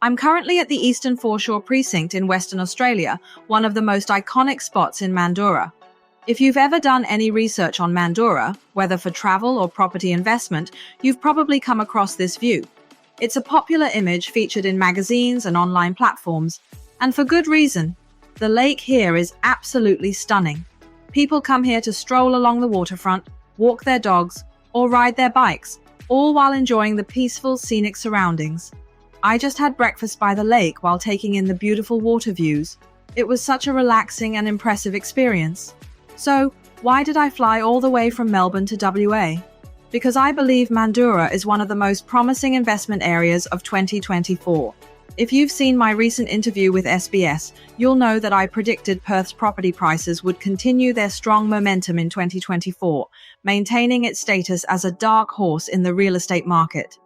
I'm currently at the Eastern Foreshore Precinct in Western Australia, one of the most iconic spots in Mandurah. If you've ever done any research on Mandurah, whether for travel or property investment, you've probably come across this view. It's a popular image featured in magazines and online platforms, and for good reason. The lake here is absolutely stunning. People come here to stroll along the waterfront, walk their dogs, or ride their bikes, all while enjoying the peaceful, scenic surroundings. I just had breakfast by the lake while taking in the beautiful water views. It was such a relaxing and impressive experience. So, why did I fly all the way from Melbourne to WA? Because I believe Mandurah is one of the most promising investment areas of 2024. If you've seen my recent interview with SBS, you'll know that I predicted Perth's property prices would continue their strong momentum in 2024, maintaining its status as a dark horse in the real estate market.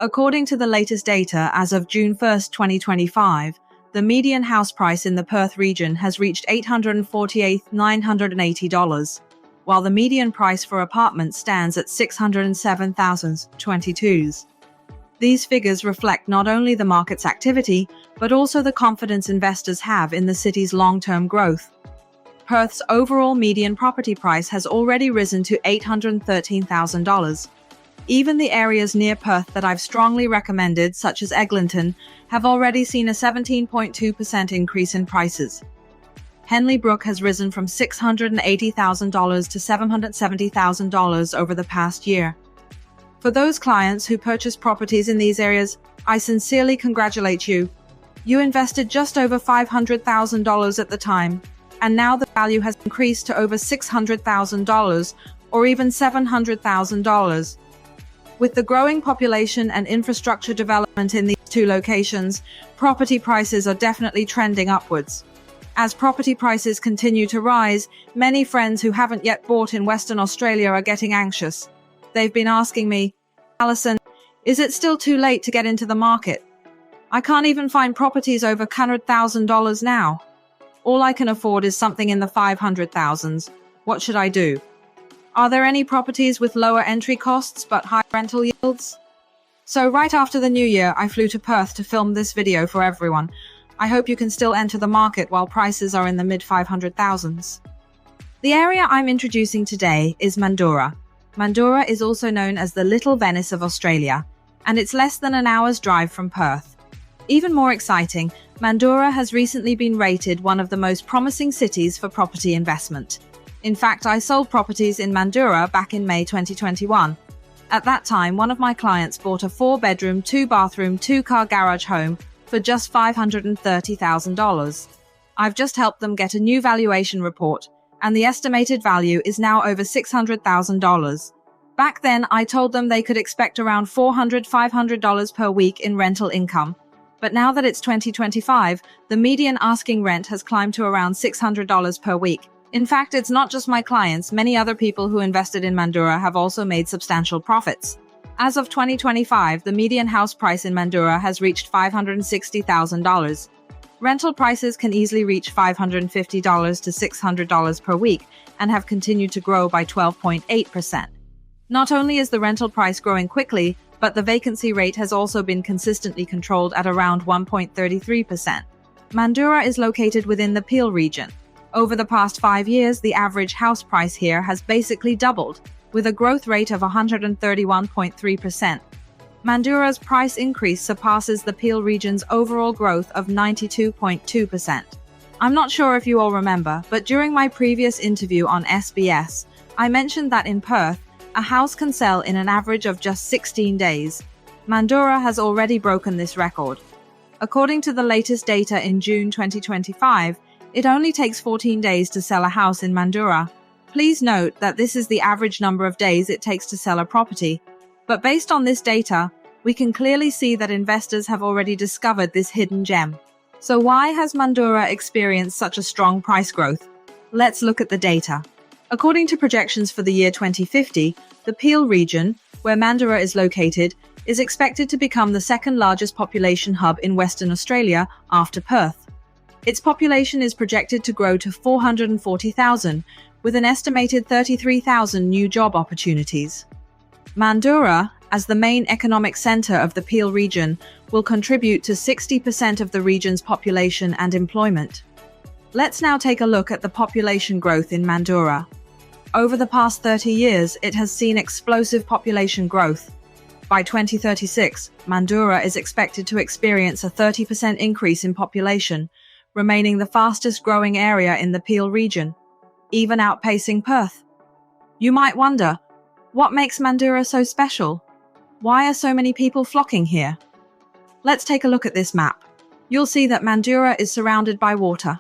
According to the latest data, as of June 1, 2025, the median house price in the Perth region has reached $848,980, while the median price for apartments stands at $607,022. These figures reflect not only the market's activity, but also the confidence investors have in the city's long-term growth. Perth's overall median property price has already risen to $813,000. Even the areas near Perth that I've strongly recommended, such as Eglinton, have already seen a 17.2% increase in prices. Henley Brook has risen from $680,000 to $770,000 over the past year. For those clients who purchase properties in these areas, I sincerely congratulate you. You invested just over $500,000 at the time, and now the value has increased to over $600,000 or even $700,000. With the growing population and infrastructure development in these two locations, property prices are definitely trending upwards. As property prices continue to rise, many friends who haven't yet bought in Western Australia are getting anxious. They've been asking me, Alison, is it still too late to get into the market? I can't even find properties over $100,000 now. All I can afford is something in the $500,000s. What should I do? Are there any properties with lower entry costs but high rental yields? So right after the new year, I flew to Perth to film this video for everyone. I hope you can still enter the market while prices are in the mid-500,000s. The area I'm introducing today is Mandurah. Mandurah is also known as the Little Venice of Australia, and it's less than an hour's drive from Perth. Even more exciting, Mandurah has recently been rated one of the most promising cities for property investment. In fact, I sold properties in Mandurah back in May 2021. At that time, one of my clients bought a 4-bedroom, 2-bathroom, 2-car garage home for just $530,000. I've just helped them get a new valuation report, and the estimated value is now over $600,000. Back then, I told them they could expect around $400–500 per week in rental income. But now that it's 2025, the median asking rent has climbed to around $600 per week. In fact, it's not just my clients, many other people who invested in Mandurah have also made substantial profits. As of 2025, the median house price in Mandurah has reached $560,000. Rental prices can easily reach $550 to $600 per week and have continued to grow by 12.8%. Not only is the rental price growing quickly, but the vacancy rate has also been consistently controlled at around 1.33%. Mandurah is located within the Peel region. Over the past 5 years, the average house price here has basically doubled, with a growth rate of 131.3%. Mandurah's price increase surpasses the Peel region's overall growth of 92.2%. I'm not sure if you all remember, but during my previous interview on SBS, I mentioned that in Perth, a house can sell in an average of just 16 days. Mandurah has already broken this record. According to the latest data in June 2025, it only takes 14 days to sell a house in Mandurah. Please note that this is the average number of days it takes to sell a property. But based on this data, we can clearly see that investors have already discovered this hidden gem. So why has Mandurah experienced such a strong price growth? Let's look at the data. According to projections for the year 2050, the Peel region, where Mandurah is located, is expected to become the second largest population hub in Western Australia after Perth. Its population is projected to grow to 440,000, with an estimated 33,000 new job opportunities. Mandurah, as the main economic centre of the Peel region, will contribute to 60% of the region's population and employment. Let's now take a look at the population growth in Mandurah. Over the past 30 years, it has seen explosive population growth. By 2036, Mandurah is expected to experience a 30% increase in population, remaining the fastest growing area in the Peel region, even outpacing Perth. You might wonder, what makes Mandurah so special? Why are so many people flocking here? Let's take a look at this map. You'll see that Mandurah is surrounded by water.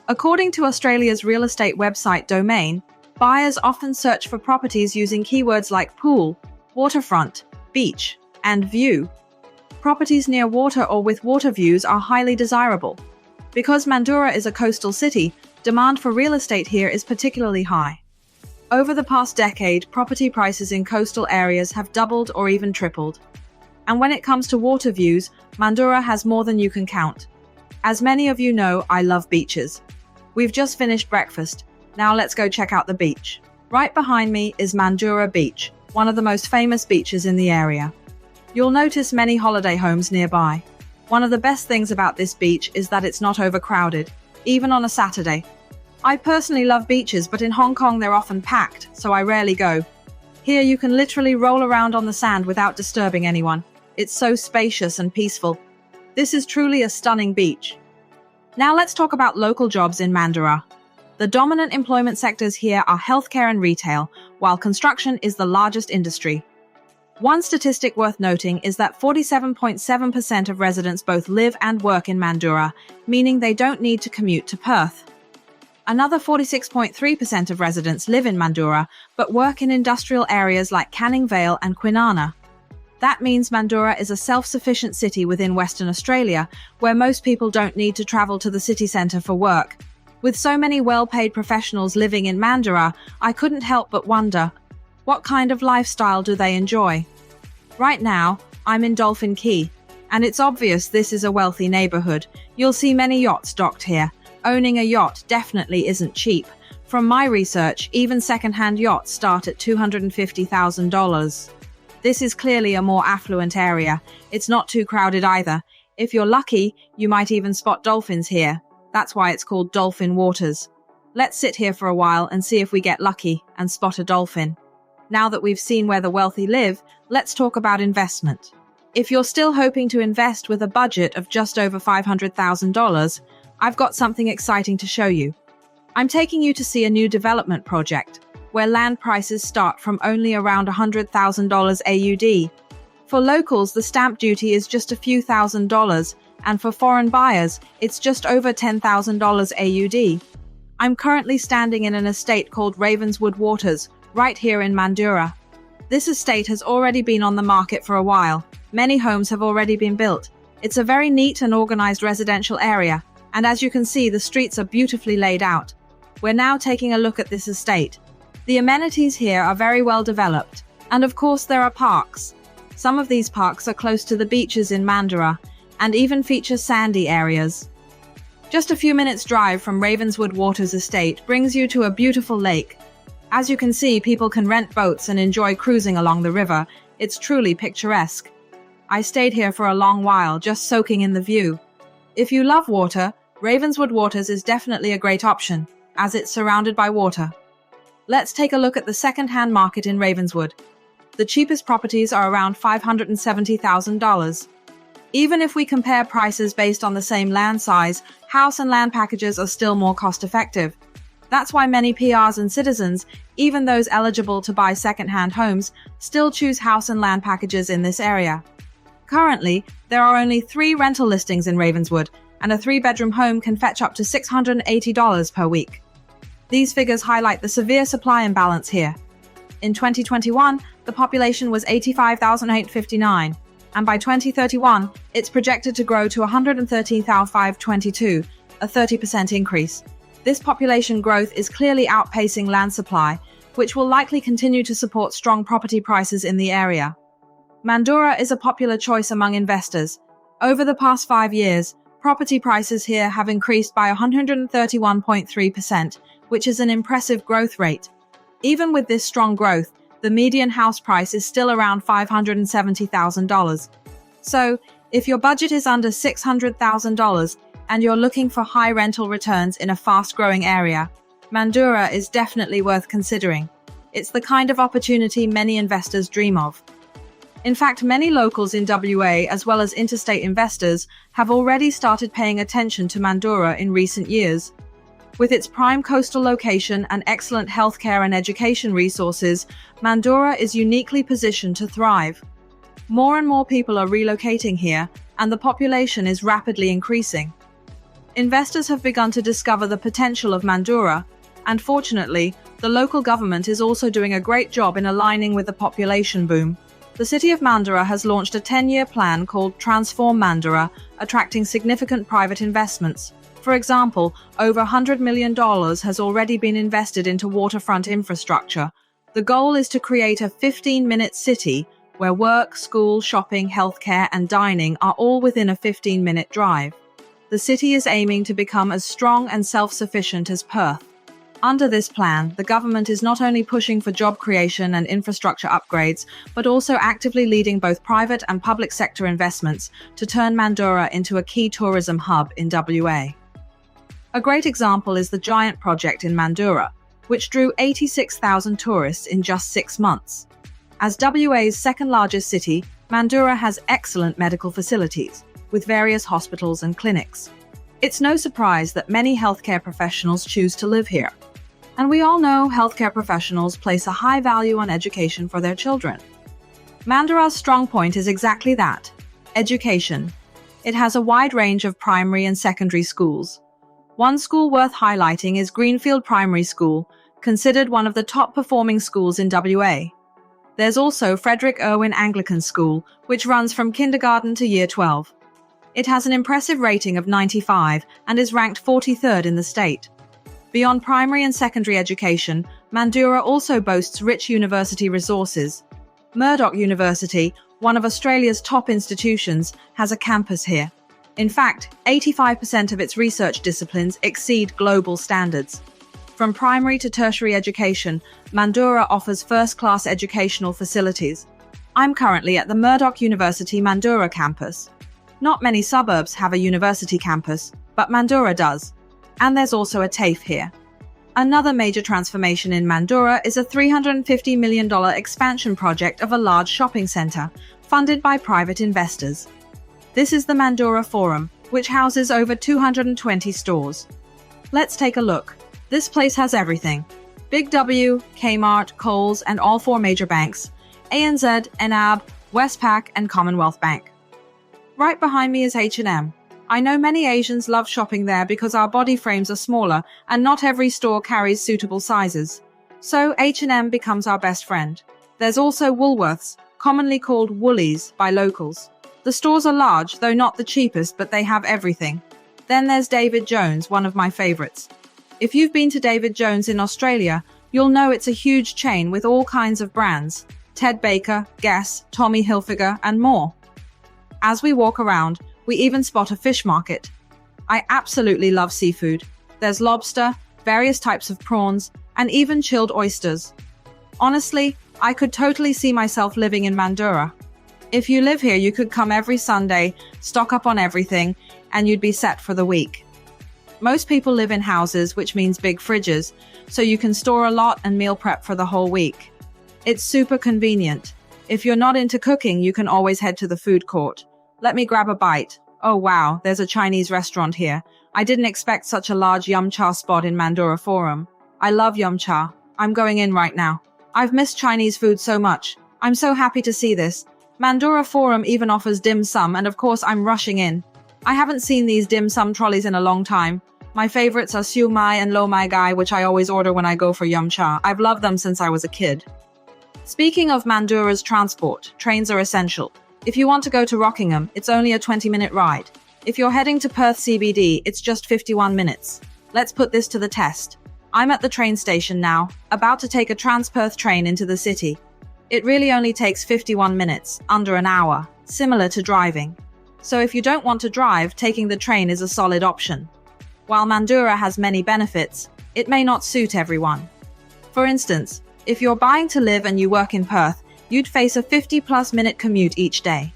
According to Australia's real estate website Domain, buyers often search for properties using keywords like pool, waterfront, beach, and view. Properties near water or with water views are highly desirable. Because Mandurah is a coastal city, demand for real estate here is particularly high. Over the past decade, property prices in coastal areas have doubled or even tripled. And when it comes to water views, Mandurah has more than you can count. As many of you know, I love beaches. We've just finished breakfast. Now let's go check out the beach. Right behind me is Mandurah Beach, one of the most famous beaches in the area. You'll notice many holiday homes nearby. One of the best things about this beach is that it's not overcrowded, even on a Saturday. I personally love beaches, but in Hong Kong they're often packed, so I rarely go. Here you can literally roll around on the sand without disturbing anyone. It's so spacious and peaceful. This is truly a stunning beach. Now let's talk about local jobs in Mandurah. The dominant employment sectors here are healthcare and retail, while construction is the largest industry. One statistic worth noting is that 47.7% of residents both live and work in Mandurah, meaning they don't need to commute to Perth. Another 46.3% of residents live in Mandurah, but work in industrial areas like Canning Vale and Kwinana. That means Mandurah is a self-sufficient city within Western Australia, where most people don't need to travel to the city centre for work. With so many well-paid professionals living in Mandurah, I couldn't help but wonder, what kind of lifestyle do they enjoy? Right now, I'm in Dolphin Quay, and it's obvious this is a wealthy neighbourhood. You'll see many yachts docked here. Owning a yacht definitely isn't cheap. From my research, even second-hand yachts start at $250,000. This is clearly a more affluent area. It's not too crowded either. If you're lucky, you might even spot dolphins here. That's why it's called Dolphin Waters. Let's sit here for a while and see if we get lucky and spot a dolphin. Now that we've seen where the wealthy live, let's talk about investment. If you're still hoping to invest with a budget of just over $500,000, I've got something exciting to show you. I'm taking you to see a new development project, where land prices start from only around $100,000 AUD. For locals, the stamp duty is just a few $1,000s, and for foreign buyers, it's just over $10,000 AUD. I'm currently standing in an estate called Ravenswood Waters, right here in Mandurah. This estate has already been on the market for a while. Many homes have already been built. It's a very neat and organized residential area, and as you can see, the streets are beautifully laid out. We're now taking a look at this estate. The amenities here are very well developed, and of course there are parks. Some of these parks are close to the beaches in Mandurah, and even feature sandy areas. Just a few minutes' drive from Ravenswood Waters estate brings you to a beautiful lake. As you can see, people can rent boats and enjoy cruising along the river. It's truly picturesque. I stayed here for a long while, just soaking in the view. If you love water, Ravenswood Waters is definitely a great option, as it's surrounded by water. Let's take a look at the second-hand market in Ravenswood. The cheapest properties are around $570,000. Even if we compare prices based on the same land size, house and land packages are still more cost-effective. That's why many PRs and citizens, even those eligible to buy second-hand homes, still choose house and land packages in this area. Currently, there are only 3 rental listings in Ravenswood, and a 3-bedroom home can fetch up to $680 per week. These figures highlight the severe supply imbalance here. In 2021, the population was 85,859, and by 2031, it's projected to grow to 113,522, a 30% increase. This population growth is clearly outpacing land supply, which will likely continue to support strong property prices in the area. Mandurah is a popular choice among investors. Over the past 5 years, property prices here have increased by 131.3%, which is an impressive growth rate. Even with this strong growth, the median house price is still around $570,000. So, If your budget is under $600,000 and you're looking for high rental returns in a fast-growing area, Mandurah is definitely worth considering. It's the kind of opportunity many investors dream of. In fact, many locals in WA, as well as interstate investors, have already started paying attention to Mandurah in recent years. With its prime coastal location and excellent healthcare and education resources, Mandurah is uniquely positioned to thrive. More and more people are relocating here, and the population is rapidly increasing. Investors have begun to discover the potential of Mandurah, and fortunately, the local government is also doing a great job in aligning with the population boom. The city of Mandurah has launched a 10-year plan called Transform Mandurah, attracting significant private investments. For example, over $100 million has already been invested into waterfront infrastructure. The goal is to create a 15-minute city where work, school, shopping, healthcare, and dining are all within a 15-minute drive. The city is aiming to become as strong and self-sufficient as Perth. Under this plan, the government is not only pushing for job creation and infrastructure upgrades, but also actively leading both private and public sector investments to turn Mandurah into a key tourism hub in WA. A great example is the Giant project in Mandurah, which drew 86,000 tourists in just 6 months. As WA's second-largest city, Mandurah has excellent medical facilities, with various hospitals and clinics. It's no surprise that many healthcare professionals choose to live here. And we all know healthcare professionals place a high value on education for their children. Mandurah's strong point is exactly that: education. It has a wide range of primary and secondary schools. One school worth highlighting is Greenfield Primary School, considered one of the top-performing schools in WA. There's also Frederick Irwin Anglican School, which runs from kindergarten to year 12. It has an impressive rating of 95 and is ranked 43rd in the state. Beyond primary and secondary education, Mandurah also boasts rich university resources. Murdoch University, one of Australia's top institutions, has a campus here. In fact, 85% of its research disciplines exceed global standards. From primary to tertiary education, Mandurah offers first-class educational facilities. I'm currently at the Murdoch University Mandurah campus. Not many suburbs have a university campus, but Mandurah does. And there's also a TAFE here. Another major transformation in Mandurah is a $350 million expansion project of a large shopping centre, funded by private investors. This is the Mandurah Forum, which houses over 220 stores. Let's take a look. This place has everything: Big W, Kmart, Coles, and all 4 major banks: ANZ, NAB, Westpac, and Commonwealth Bank. Right behind me is H&M. I know many Asians love shopping there because our body frames are smaller and not every store carries suitable sizes. So H&M becomes our best friend. There's also Woolworths, commonly called Woolies by locals. The stores are large, though not the cheapest, but they have everything. Then there's David Jones, one of my favorites. If you've been to David Jones in Australia, you'll know it's a huge chain with all kinds of brands: Ted Baker, Guess, Tommy Hilfiger, and more. As we walk around, we even spot a fish market. I absolutely love seafood. There's lobster, various types of prawns, and even chilled oysters. Honestly, I could totally see myself living in Mandurah. If you live here, you could come every Sunday, stock up on everything, and you'd be set for the week. Most people live in houses, which means big fridges, so you can store a lot and meal prep for the whole week. It's super convenient. If you're not into cooking, you can always head to the food court. Let me grab a bite. Oh wow, there's a Chinese restaurant here. I didn't expect such a large yum cha spot in Mandurah Forum. I love yum cha. I'm going in right now. I've missed Chinese food so much. I'm so happy to see this. Mandurah Forum even offers dim sum, and of course I'm rushing in. I haven't seen these dim sum trolleys in a long time. My favorites are siu mai and lo mai gai, which I always order when I go for yum cha. I've loved them since I was a kid. Speaking of Mandurah's transport, trains are essential. If you want to go to Rockingham, it's only a 20-minute ride. If you're heading to Perth CBD, it's just 51 minutes. Let's put this to the test. I'm at the train station now, about to take a Transperth train into the city. It really only takes 51 minutes, under an hour, similar to driving. So if you don't want to drive, taking the train is a solid option. While Mandurah has many benefits, it may not suit everyone. For instance, if you're buying to live and you work in Perth, you'd face a 50-plus minute commute each day.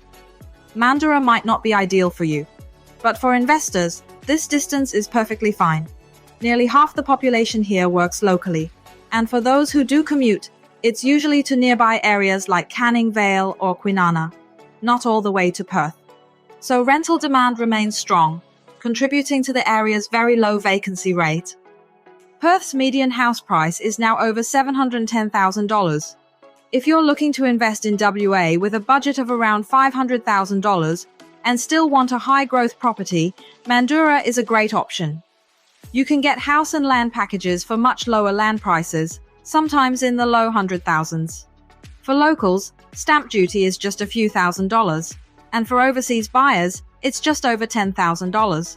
Mandurah might not be ideal for you. But for investors, this distance is perfectly fine. Nearly half the population here works locally, and for those who do commute, it's usually to nearby areas like Canning Vale or Kwinana, not all the way to Perth. So rental demand remains strong, contributing to the area's very low vacancy rate. Perth's median house price is now over $710,000. If you're looking to invest in WA with a budget of around $500,000 and still want a high-growth property, Mandurah is a great option. You can get house and land packages for much lower land prices, sometimes in the low $100,000s. For locals, stamp duty is just a few $1,000s, and for overseas buyers, it's just over $10,000.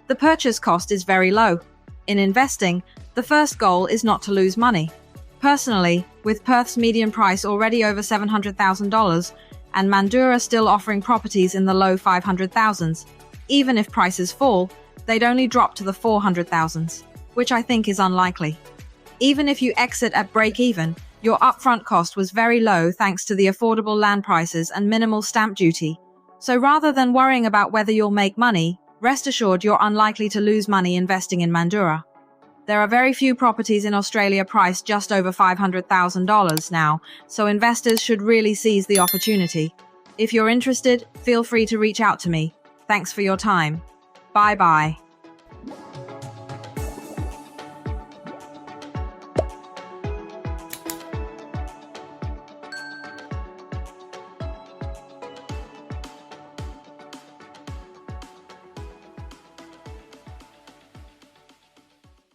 The purchase cost is very low. In investing, the first goal is not to lose money. Personally, with Perth's median price already over $700,000 and Mandurah still offering properties in the low 500,000s, even if prices fall, they'd only drop to the 400,000s, which I think is unlikely. Even if you exit at break-even, your upfront cost was very low thanks to the affordable land prices and minimal stamp duty. So rather than worrying about whether you'll make money, rest assured you're unlikely to lose money investing in Mandurah. There are very few properties in Australia priced just over $500,000 now, so investors should really seize the opportunity. If you're interested, feel free to reach out to me. Thanks for your time. Bye-bye.